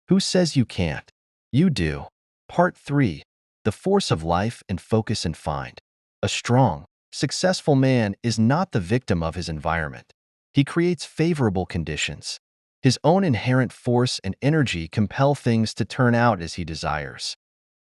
Who says you can't? You do. Part 3. The Force of Life and Focus and Find. A strong, successful man is not the victim of his environment. He creates favorable conditions. His own inherent force and energy compel things to turn out as he desires.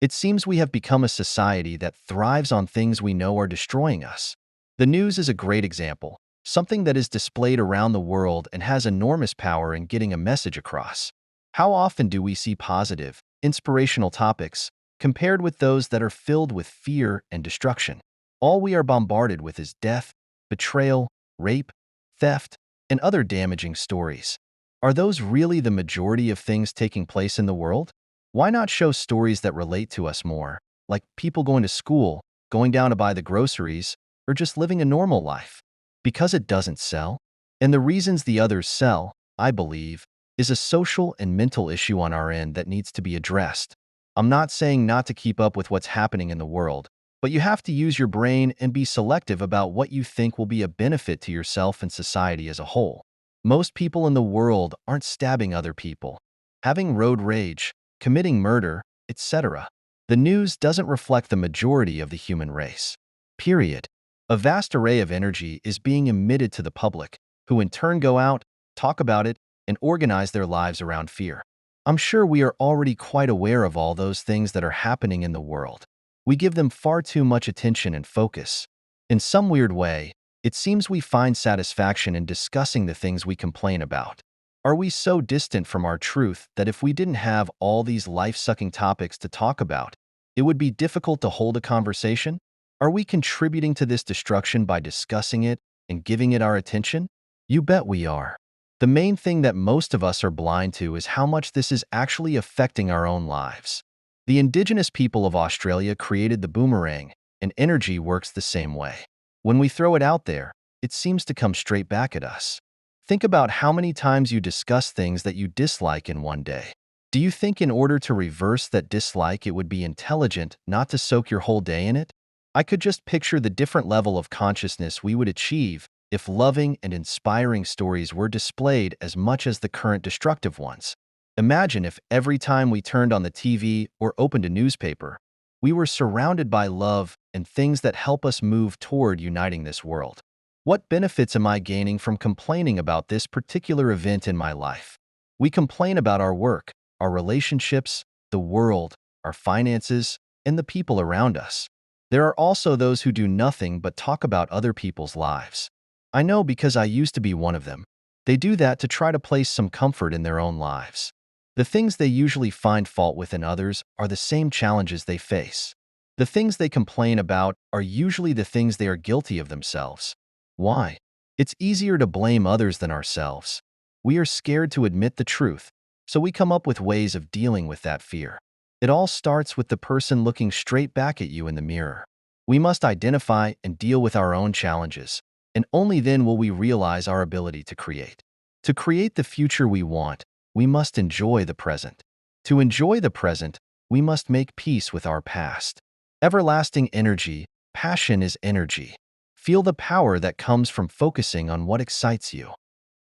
It seems we have become a society that thrives on things we know are destroying us. The news is a great example, something that is displayed around the world and has enormous power in getting a message across. How often do we see positive, inspirational topics compared with those that are filled with fear and destruction? All we are bombarded with is death, betrayal, rape, theft, and other damaging stories. Are those really the majority of things taking place in the world? Why not show stories that relate to us more, like people going to school, going down to buy the groceries, or just living a normal life? Because it doesn't sell? And the reasons the others sell, I believe, is a social and mental issue on our end that needs to be addressed. I'm not saying not to keep up with what's happening in the world, but you have to use your brain and be selective about what you think will be a benefit to yourself and society as a whole. Most people in the world aren't stabbing other people, having road rage, committing murder, etc. The news doesn't reflect the majority of the human race. Period. A vast array of energy is being emitted to the public, who in turn go out, talk about it, and organize their lives around fear. I'm sure we are already quite aware of all those things that are happening in the world. We give them far too much attention and focus. In some weird way, it seems we find satisfaction in discussing the things we complain about. Are we so distant from our truth that if we didn't have all these life-sucking topics to talk about, it would be difficult to hold a conversation? Are we contributing to this destruction by discussing it and giving it our attention? You bet we are. The main thing that most of us are blind to is how much this is actually affecting our own lives. The indigenous people of Australia created the boomerang, and energy works the same way. When we throw it out there, it seems to come straight back at us. Think about how many times you discuss things that you dislike in one day. Do you think in order to reverse that dislike it would be intelligent not to soak your whole day in it? I could just picture the different level of consciousness we would achieve if loving and inspiring stories were displayed as much as the current destructive ones. Imagine if every time we turned on the TV or opened a newspaper, we were surrounded by love and things that help us move toward uniting this world. What benefits am I gaining from complaining about this particular event in my life? We complain about our work, our relationships, the world, our finances, and the people around us. There are also those who do nothing but talk about other people's lives. I know because I used to be one of them. They do that to try to place some comfort in their own lives. The things they usually find fault with in others are the same challenges they face. The things they complain about are usually the things they are guilty of themselves. Why? It's easier to blame others than ourselves. We are scared to admit the truth, so we come up with ways of dealing with that fear. It all starts with the person looking straight back at you in the mirror. We must identify and deal with our own challenges, and only then will we realize our ability to create. To create the future we want, we must enjoy the present. To enjoy the present, we must make peace with our past. Everlasting energy, passion is energy. Feel the power that comes from focusing on what excites you.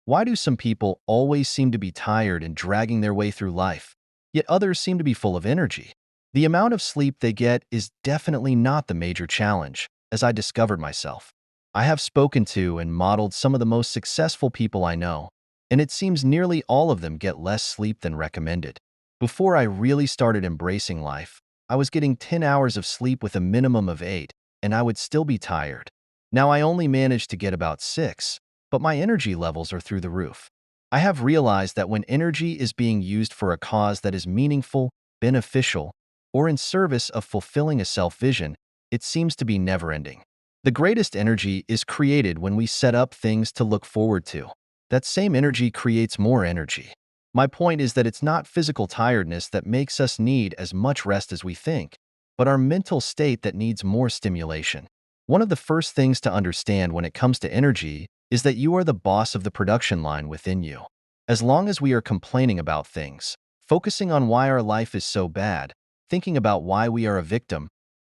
Why do some people always seem to be tired and dragging their way through life, yet others seem to be full of energy? The amount of sleep they get is definitely not the major challenge, as I discovered myself. I have spoken to and modeled some of the most successful people I know, and it seems nearly all of them get less sleep than recommended. Before I really started embracing life, I was getting 10 hours of sleep with a minimum of 8, and I would still be tired. Now I only manage to get about 6, but my energy levels are through the roof. I have realized that when energy is being used for a cause that is meaningful, beneficial, or in service of fulfilling a self-vision, it seems to be never-ending. The greatest energy is created when we set up things to look forward to. That same energy creates more energy. My point is that it's not physical tiredness that makes us need as much rest as we think, but our mental state that needs more stimulation. One of the first things to understand when it comes to energy is that you are the boss of the production line within you. As long as we are complaining about things, focusing on why our life is so bad, thinking about why we are a victim,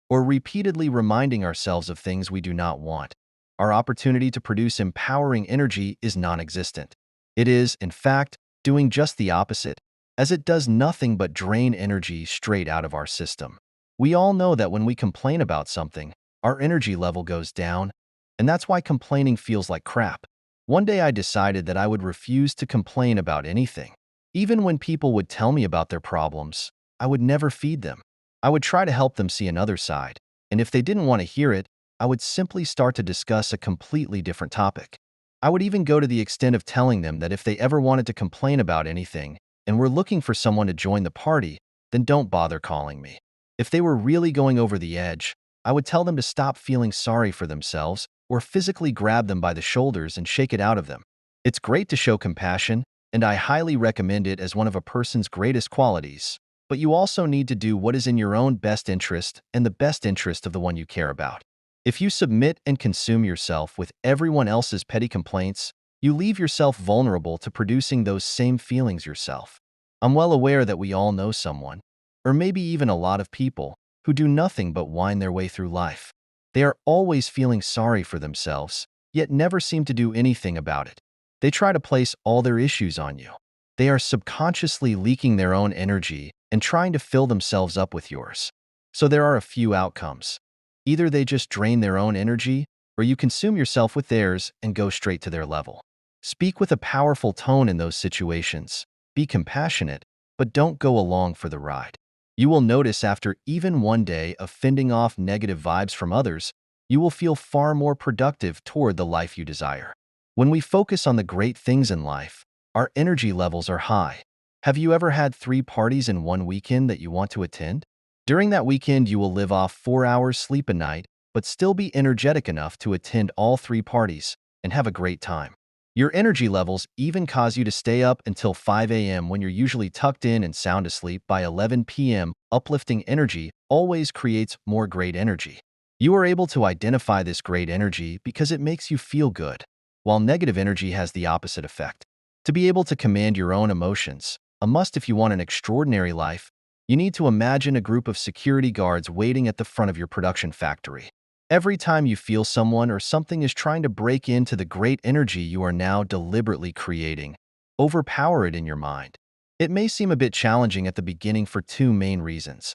or repeatedly reminding ourselves of things we do not want, our opportunity to produce empowering energy is non-existent. It is, in fact, doing just the opposite. as it does nothing but drain energy straight out of our system. We all know that when we complain about something, our energy level goes down, and that's why complaining feels like crap. One day I decided that I would refuse to complain about anything. Even when people would tell me about their problems, I would never feed them. I would try to help them see another side, and if they didn't want to hear it, I would simply start to discuss a completely different topic. I would even go to the extent of telling them that if they ever wanted to complain about anything and were looking for someone to join the party, then don't bother calling me. If they were really going over the edge, I would tell them to stop feeling sorry for themselves or physically grab them by the shoulders and shake it out of them. It's great to show compassion, and I highly recommend it as one of a person's greatest qualities. But you also need to do what is in your own best interest and the best interest of the one you care about. If you submit and consume yourself with everyone else's petty complaints, you leave yourself vulnerable to producing those same feelings yourself. I'm well aware that we all know someone, or maybe even a lot of people, who do nothing but whine their way through life. They are always feeling sorry for themselves, yet never seem to do anything about it. They try to place all their issues on you. They are subconsciously leaking their own energy and trying to fill themselves up with yours. So there are a few outcomes. Either they just drain their own energy, or you consume yourself with theirs and go straight to their level. Speak with a powerful tone in those situations. Be compassionate, but don't go along for the ride. You will notice after even one day of fending off negative vibes from others, you will feel far more productive toward the life you desire. When we focus on the great things in life, our energy levels are high. Have you ever had 3 parties in one weekend that you want to attend? During that weekend, you will live off 4 hours sleep a night, but still be energetic enough to attend all 3 parties and have a great time. Your energy levels even cause you to stay up until 5 a.m. when you're usually tucked in and sound asleep by 11 p.m. Uplifting energy always creates more great energy. You are able to identify this great energy because it makes you feel good, while negative energy has the opposite effect. To be able to command your own emotions, a must if you want an extraordinary life, you need to imagine a group of security guards waiting at the front of your production factory. Every time you feel someone or something is trying to break into the great energy you are now deliberately creating, overpower it in your mind. It may seem a bit challenging at the beginning for 2 main reasons.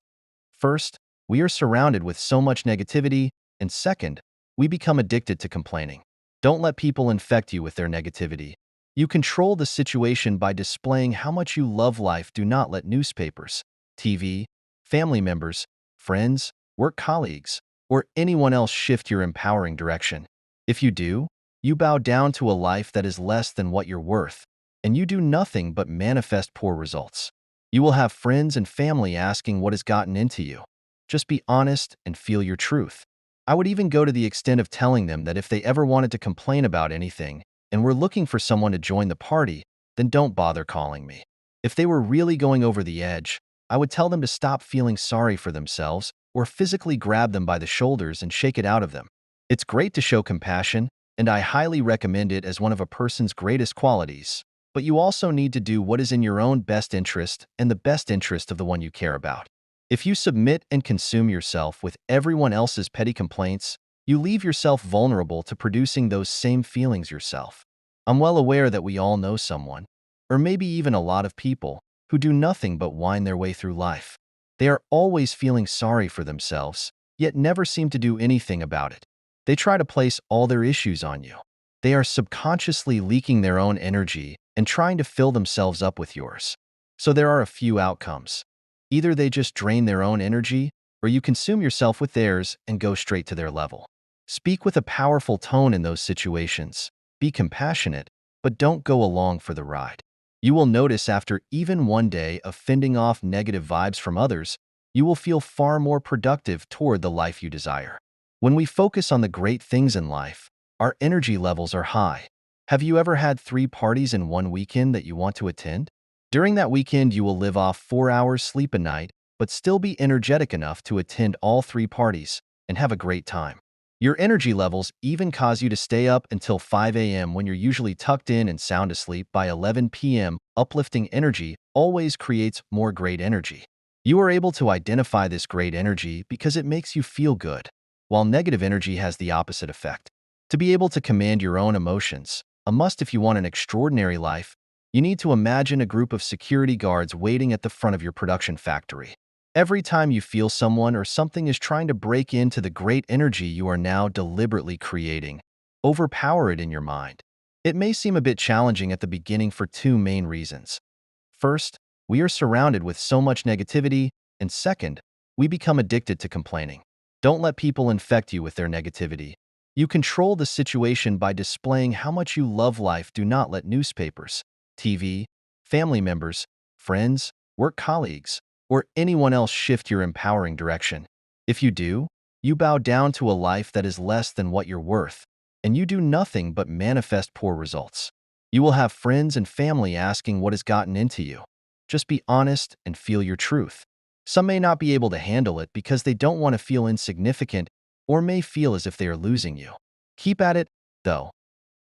First, we are surrounded with so much negativity, and second, we become addicted to complaining. Don't let people infect you with their negativity. You control the situation by displaying how much you love life. Do not let newspapers, TV, family members, friends, work colleagues, or anyone else shift your empowering direction. If you do, you bow down to a life that is less than what you're worth, and you do nothing but manifest poor results. You will have friends and family asking what has gotten into you. Just be honest and feel your truth. I would even go to the extent of telling them that if they ever wanted to complain about anything and were looking for someone to join the party, then don't bother calling me. If they were really going over the edge, I would tell them to stop feeling sorry for themselves or physically grab them by the shoulders and shake it out of them. It's great to show compassion, and I highly recommend it as one of a person's greatest qualities. But you also need to do what is in your own best interest and the best interest of the one you care about. If you submit and consume yourself with everyone else's petty complaints, you leave yourself vulnerable to producing those same feelings yourself. I'm well aware that we all know someone, or maybe even a lot of people, who do nothing but whine their way through life. They are always feeling sorry for themselves, yet never seem to do anything about it. They try to place all their issues on you. They are subconsciously leaking their own energy and trying to fill themselves up with yours. So there are a few outcomes. Either they just drain their own energy, or you consume yourself with theirs and go straight to their level. Speak with a powerful tone in those situations. Be compassionate, but don't go along for the ride. You will notice after even one day of fending off negative vibes from others, you will feel far more productive toward the life you desire. When we focus on the great things in life, our energy levels are high. Have you ever had 3 parties in one weekend that you want to attend? During that weekend, you will live off 4 hours sleep a night, but still be energetic enough to attend all 3 parties and have a great time. Your energy levels even cause you to stay up until 5 a.m. when you're usually tucked in and sound asleep by 11 p.m. Uplifting energy always creates more great energy. You are able to identify this great energy because it makes you feel good, while negative energy has the opposite effect. To be able to command your own emotions, a must if you want an extraordinary life, You need to imagine a group of security guards waiting at the front of your production factory. Every time you feel someone or something is trying to break into the great energy you are now deliberately creating, overpower it in your mind. It may seem a bit challenging at the beginning for two main reasons. First, we are surrounded with so much negativity, and second, we become addicted to complaining. Don't let people infect you with their negativity. You control the situation by displaying how much you love life. Do not let newspapers, TV, family members, friends, work colleagues, or anyone else shift your empowering direction. If you do, you bow down to a life that is less than what you're worth, and you do nothing but manifest poor results. You will have friends and family asking what has gotten into you. Just be honest and feel your truth. Some may not be able to handle it because they don't want to feel insignificant or may feel as if they are losing you. Keep at it, though.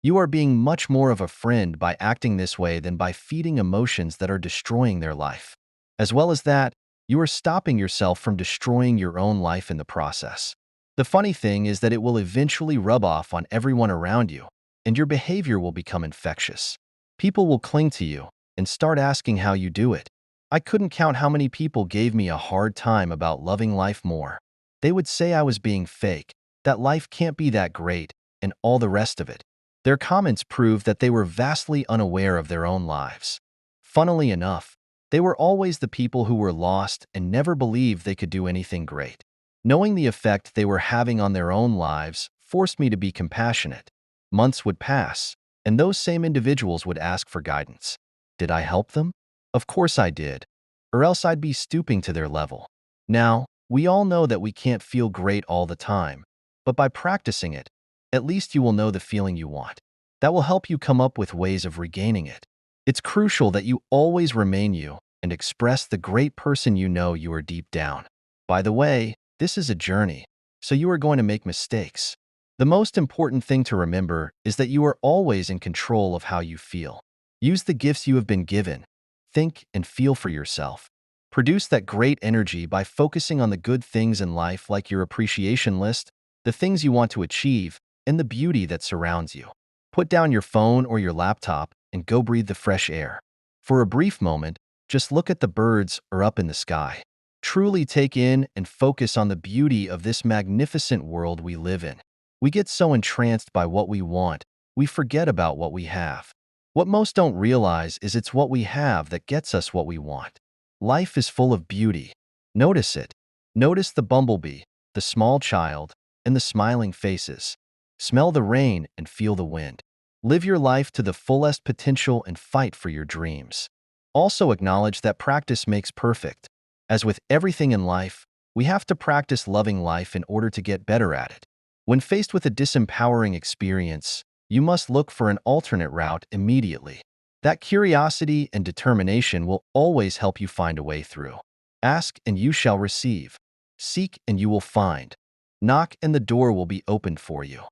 You are being much more of a friend by acting this way than by feeding emotions that are destroying their life. As well as that, you are stopping yourself from destroying your own life in the process. The funny thing is that it will eventually rub off on everyone around you, and your behavior will become infectious. People will cling to you and start asking how you do it. I couldn't count how many people gave me a hard time about loving life more. They would say I was being fake, that life can't be that great, and all the rest of it. Their comments proved that they were vastly unaware of their own lives. Funnily enough, they were always the people who were lost and never believed they could do anything great. Knowing the effect they were having on their own lives forced me to be compassionate. Months would pass, and those same individuals would ask for guidance. Did I help them? Of course I did, or else I'd be stooping to their level. Now, we all know that we can't feel great all the time, but by practicing it, at least you will know the feeling you want. That will help you come up with ways of regaining it. It's crucial that you always remain you and express the great person you know you are deep down. By the way, this is a journey, so you are going to make mistakes. The most important thing to remember is that you are always in control of how you feel. Use the gifts you have been given. Think and feel for yourself. Produce that great energy by focusing on the good things in life like your appreciation list, the things you want to achieve, and the beauty that surrounds you. Put down your phone or your laptop and go breathe the fresh air. For a brief moment, just look at the birds or up in the sky. Truly take in and focus on the beauty of this magnificent world we live in. We get so entranced by what we want, we forget about what we have. What most don't realize is it's what we have that gets us what we want. Life is full of beauty. Notice it. Notice the bumblebee, the small child, and the smiling faces. Smell the rain and feel the wind. Live your life to the fullest potential and fight for your dreams. Also acknowledge that practice makes perfect. As with everything in life, we have to practice loving life in order to get better at it. When faced with a disempowering experience, you must look for an alternate route immediately. That curiosity and determination will always help you find a way through. Ask and you shall receive. Seek and you will find. Knock and the door will be opened for you.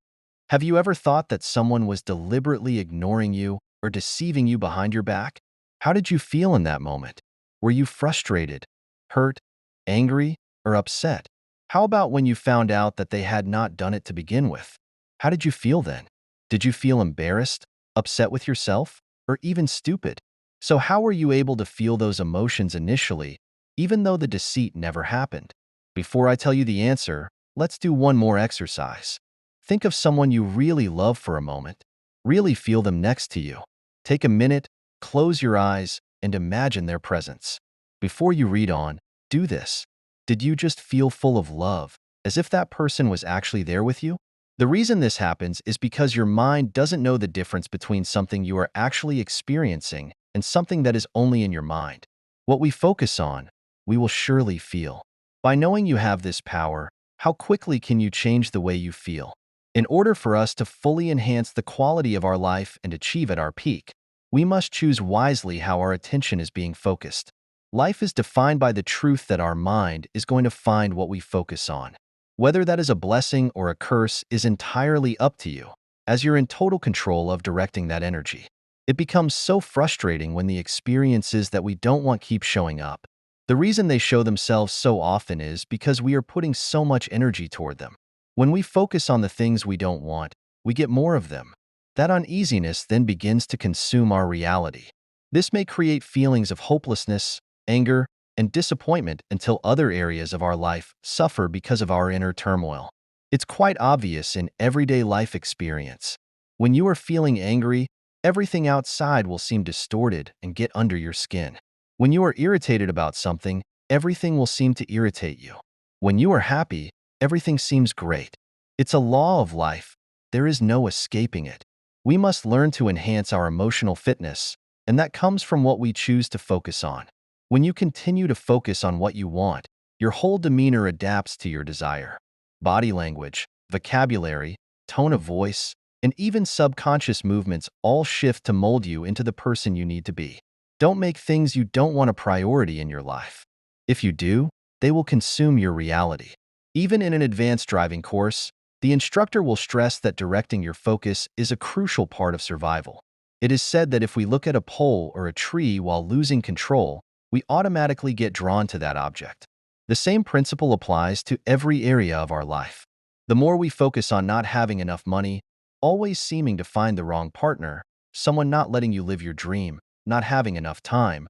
Have you ever thought that someone was deliberately ignoring you or deceiving you behind your back? How did you feel in that moment? Were you frustrated, hurt, angry, or upset? How about when you found out that they had not done it to begin with? How did you feel then? Did you feel embarrassed, upset with yourself, or even stupid? So how were you able to feel those emotions initially, even though the deceit never happened? Before I tell you the answer, let's do one more exercise. Think of someone you really love for a moment. Really feel them next to you. Take a minute, close your eyes, and imagine their presence. Before you read on, do this. Did you just feel full of love, as if that person was actually there with you? The reason this happens is because your mind doesn't know the difference between something you are actually experiencing and something that is only in your mind. What we focus on, we will surely feel. By knowing you have this power, how quickly can you change the way you feel? In order for us to fully enhance the quality of our life and achieve at our peak, we must choose wisely how our attention is being focused. Life is defined by the truth that our mind is going to find what we focus on. Whether that is a blessing or a curse is entirely up to you, as you're in total control of directing that energy. It becomes so frustrating when the experiences that we don't want keep showing up. The reason they show themselves so often is because we are putting so much energy toward them. When we focus on the things we don't want, we get more of them. That uneasiness then begins to consume our reality. This may create feelings of hopelessness, anger, and disappointment until other areas of our life suffer because of our inner turmoil. It's quite obvious in everyday life experience. When you are feeling angry, everything outside will seem distorted and get under your skin. When you are irritated about something, everything will seem to irritate you. When you are happy, everything seems great. It's a law of life. There is no escaping it. We must learn to enhance our emotional fitness, and that comes from what we choose to focus on. When you continue to focus on what you want, your whole demeanor adapts to your desire. Body language, vocabulary, tone of voice, and even subconscious movements all shift to mold you into the person you need to be. Don't make things you don't want a priority in your life. If you do, they will consume your reality. Even in an advanced driving course, the instructor will stress that directing your focus is a crucial part of survival. It is said that if we look at a pole or a tree while losing control, we automatically get drawn to that object. The same principle applies to every area of our life. The more we focus on not having enough money, always seeming to find the wrong partner, someone not letting you live your dream, not having enough time,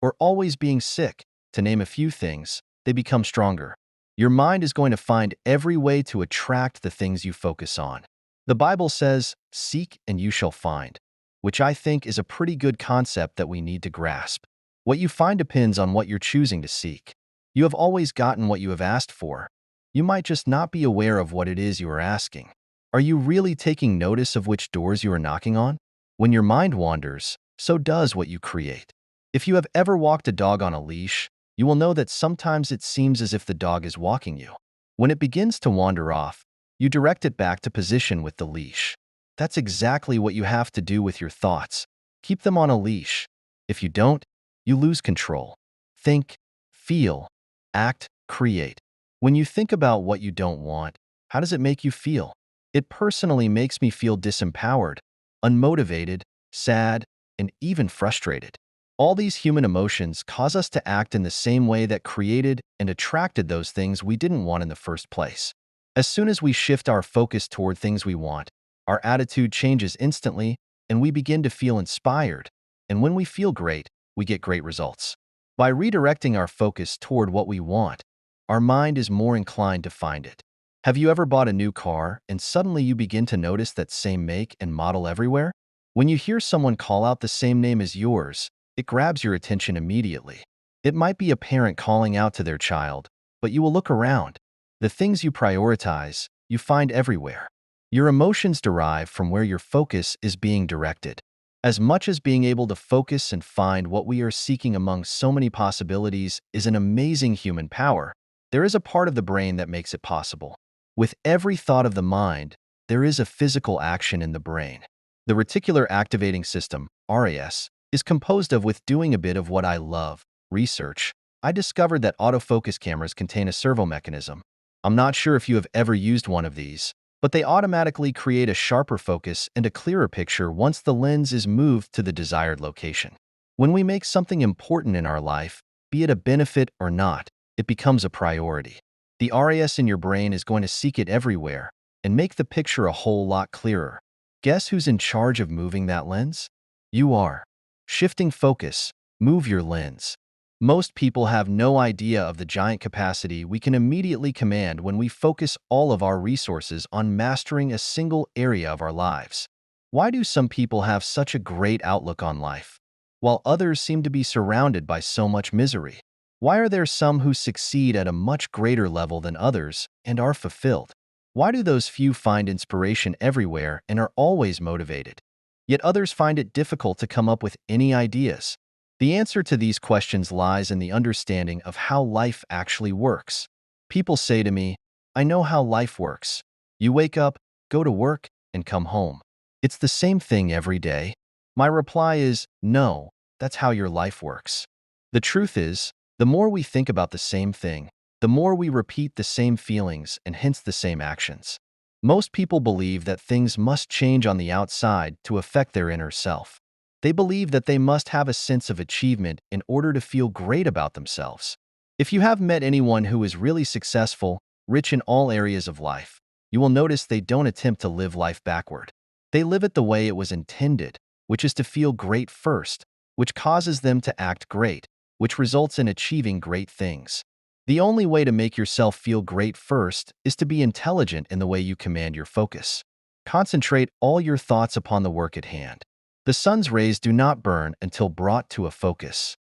or always being sick, to name a few things, they become stronger. Your mind is going to find every way to attract the things you focus on. The Bible says, "Seek and you shall find," which I think is a pretty good concept that we need to grasp. What you find depends on what you're choosing to seek. You have always gotten what you have asked for. You might just not be aware of what it is you are asking. Are you really taking notice of which doors you are knocking on? When your mind wanders, so does what you create. If you have ever walked a dog on a leash, you will know that sometimes it seems as if the dog is walking you. When it begins to wander off, you direct it back to position with the leash. That's exactly what you have to do with your thoughts. Keep them on a leash. If you don't, you lose control. Think, feel, act, create. When you think about what you don't want, how does it make you feel? It personally makes me feel disempowered, unmotivated, sad, and even frustrated. All these human emotions cause us to act in the same way that created and attracted those things we didn't want in the first place. As soon as we shift our focus toward things we want, our attitude changes instantly and we begin to feel inspired. And when we feel great, we get great results. By redirecting our focus toward what we want, our mind is more inclined to find it. Have you ever bought a new car and suddenly you begin to notice that same make and model everywhere? When you hear someone call out the same name as yours, it grabs your attention immediately. It might be a parent calling out to their child, but you will look around. The things you prioritize, you find everywhere. Your emotions derive from where your focus is being directed. As much as being able to focus and find what we are seeking among so many possibilities is an amazing human power, there is a part of the brain that makes it possible. With every thought of the mind, there is a physical action in the brain. The reticular activating system, RAS, is composed of with doing a bit of what I love, research. I discovered that autofocus cameras contain a servo mechanism. I'm not sure if you have ever used one of these, but they automatically create a sharper focus and a clearer picture once the lens is moved to the desired location. When we make something important in our life, be it a benefit or not, it becomes a priority. The RAS in your brain is going to seek it everywhere and make the picture a whole lot clearer. Guess who's in charge of moving that lens? You are. Shifting focus, move your lens. Most people have no idea of the giant capacity we can immediately command when we focus all of our resources on mastering a single area of our lives. Why do some people have such a great outlook on life, while others seem to be surrounded by so much misery? Why are there some who succeed at a much greater level than others and are fulfilled? Why do those few find inspiration everywhere and are always motivated, yet others find it difficult to come up with any ideas? The answer to these questions lies in the understanding of how life actually works. People say to me, "I know how life works. You wake up, go to work, and come home. It's the same thing every day." My reply is, no, that's how your life works. The truth is, the more we think about the same thing, the more we repeat the same feelings and hence the same actions. Most people believe that things must change on the outside to affect their inner self. They believe that they must have a sense of achievement in order to feel great about themselves. If you have met anyone who is really successful, rich in all areas of life, you will notice they don't attempt to live life backward. They live it the way it was intended, which is to feel great first, which causes them to act great, which results in achieving great things. The only way to make yourself feel great first is to be intelligent in the way you command your focus. Concentrate all your thoughts upon the work at hand. The sun's rays do not burn until brought to a focus.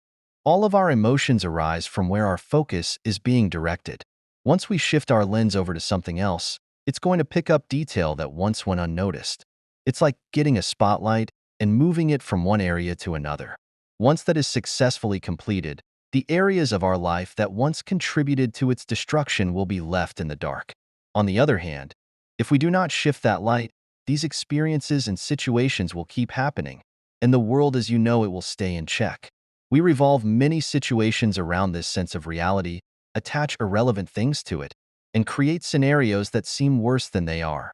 All of our emotions arise from where our focus is being directed. Once we shift our lens over to something else, it's going to pick up detail that once went unnoticed. It's like getting a spotlight and moving it from one area to another. Once that is successfully completed, the areas of our life that once contributed to its destruction will be left in the dark. On the other hand, if we do not shift that light, these experiences and situations will keep happening, and the world as you know it will stay in check. We revolve many situations around this sense of reality, attach irrelevant things to it, and create scenarios that seem worse than they are,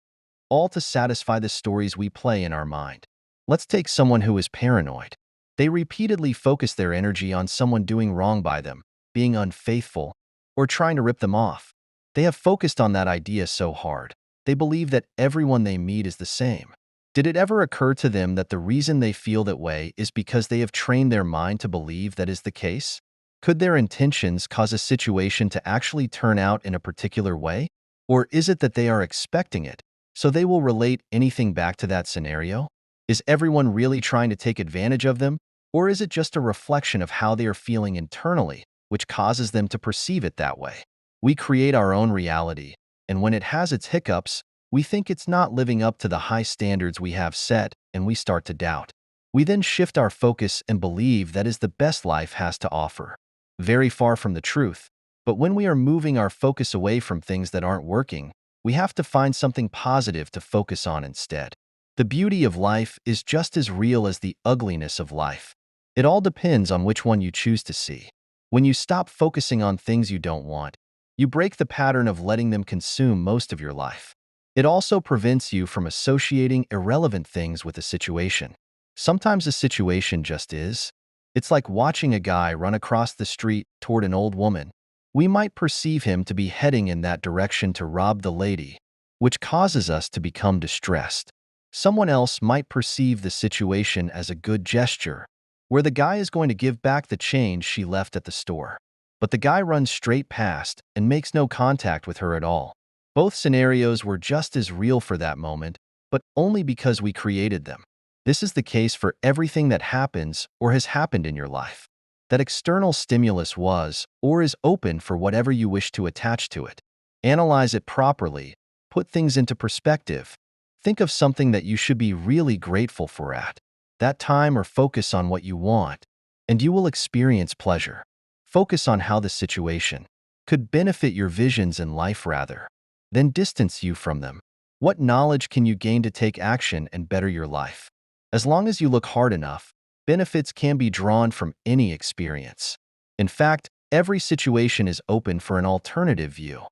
all to satisfy the stories we play in our mind. Let's take someone who is paranoid. They repeatedly focus their energy on someone doing wrong by them, being unfaithful, or trying to rip them off. They have focused on that idea so hard. They believe that everyone they meet is the same. Did it ever occur to them that the reason they feel that way is because they have trained their mind to believe that is the case? Could their intentions cause a situation to actually turn out in a particular way? Or is it that they are expecting it, so they will relate anything back to that scenario? Is everyone really trying to take advantage of them? Or is it just a reflection of how they are feeling internally, which causes them to perceive it that way? We create our own reality, and when it has its hiccups, we think it's not living up to the high standards we have set, and we start to doubt. We then shift our focus and believe that is the best life has to offer. Very far from the truth. But when we are moving our focus away from things that aren't working, we have to find something positive to focus on instead. The beauty of life is just as real as the ugliness of life. It all depends on which one you choose to see. When you stop focusing on things you don't want, you break the pattern of letting them consume most of your life. It also prevents you from associating irrelevant things with a situation. Sometimes a situation just is. It's like watching a guy run across the street toward an old woman. We might perceive him to be heading in that direction to rob the lady, which causes us to become distressed. Someone else might perceive the situation as a good gesture, where the guy is going to give back the change she left at the store. But the guy runs straight past and makes no contact with her at all. Both scenarios were just as real for that moment, but only because we created them. This is the case for everything that happens or has happened in your life. That external stimulus was or is open for whatever you wish to attach to it. Analyze it properly, put things into perspective. Think of something that you should be really grateful for at that time, or focus on what you want, and you will experience pleasure. Focus on how the situation could benefit your visions in life rather than distance you from them. What knowledge can you gain to take action and better your life? As long as you look hard enough, benefits can be drawn from any experience. In fact, every situation is open for an alternative view.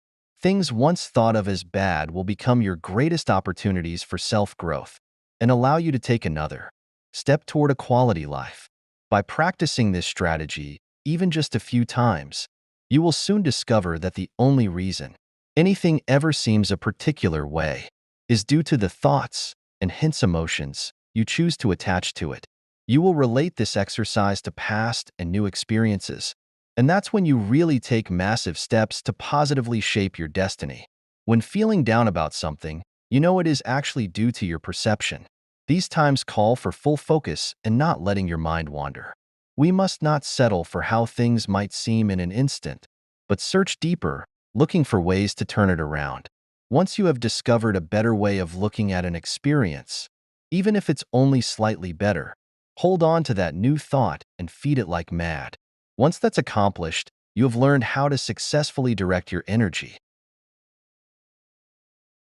Things once thought of as bad will become your greatest opportunities for self-growth and allow you to take another step toward a quality life. By practicing this strategy, even just a few times, you will soon discover that the only reason anything ever seems a particular way is due to the thoughts and hence emotions you choose to attach to it. You will relate this exercise to past and new experiences, and that's when you really take massive steps to positively shape your destiny. When feeling down about something, you know it is actually due to your perception. These times call for full focus and not letting your mind wander. We must not settle for how things might seem in an instant, but search deeper, looking for ways to turn it around. Once you have discovered a better way of looking at an experience, even if it's only slightly better, hold on to that new thought and feed it like mad. Once that's accomplished, you have learned how to successfully direct your energy.